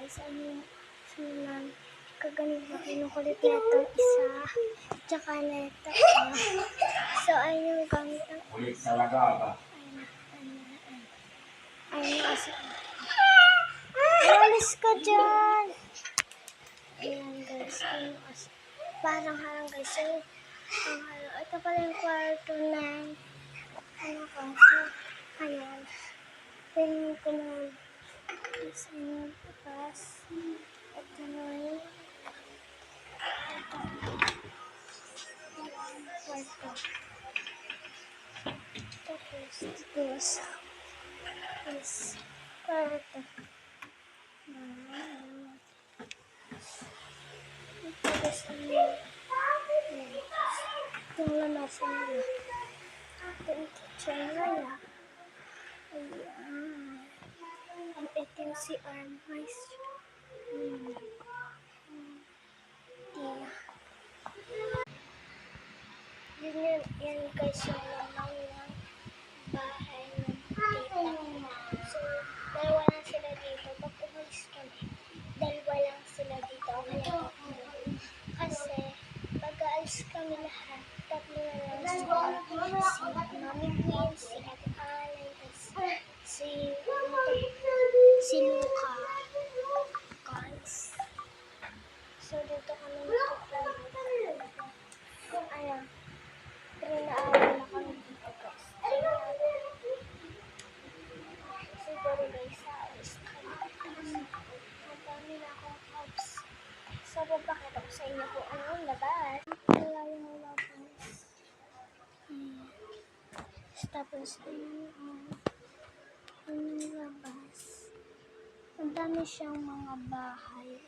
guys, ano simulan. Kaganito, kinukulit na itong isa. Tsaka na ito. So, ayun yung gamit ang Ulit talaga ba? ayun kasi. Alis ka dyan! Ayan guys, ayun kasi. Parang harang guys. So, ang harang. Ito pala yung kwarto na ano ko. Ayan. Tingin ko na isa yung bukas. Ito na yun. Kwarto. Tapos, this kwarto. Tapos, itong lamasan nila. Ito yung kitchen nila. Ayan. Ito yung CR guys. Yan guys yung lamang ng bahay ng tita. So, dalawa lang sila dito. Pag umalis kami, dalawa lang sila dito. Okay lang ako. Kasi, pag aalis kami lahat, tatlo na lang sila. Si Mami Queen, si Ate Alay, si Luca. Guys. So, dito kami magpupunta. Ayan. Pinaaral na kami dito guys. Siguro guys, aalis na kami. Ang dami na akong hopes. So, papakita ko sa inyo kung ano yung labas. Wala yung labas. Tapos, ano yung labas. Ang dami siyang mga bahay.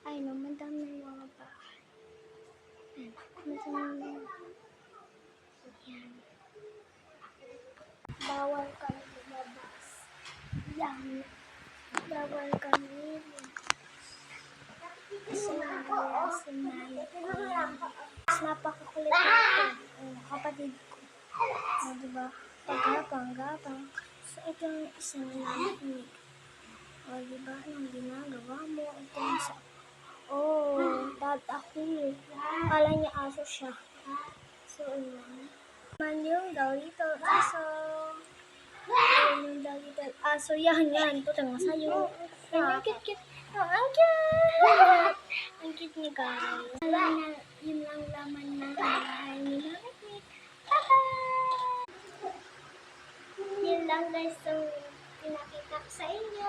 Ay no, madami yung mga bahay. Madami yung yan. Bawal kami lumabas. Yan. Bawal kami lumabas. Kasi nagaya si Mami ko. Mas napakakulit ito. Kapatid ko. O, diba? Pagkapang. So, ito yung isa nila. O, diba? Anong ginagawa mo? Ito yung isa. Oh, dad ako. Kala niya aso siya. So, ayan. Man yung Dawito aso. Ayan yung Dawito aso. Yan. Putang masayo. Ang cute. Ang cute. Ang cute niya guys. Wala na, yun lang laman na bahay ni Mami Queen. Bye-bye! Yun lang guys yung pinakita ko sa inyo.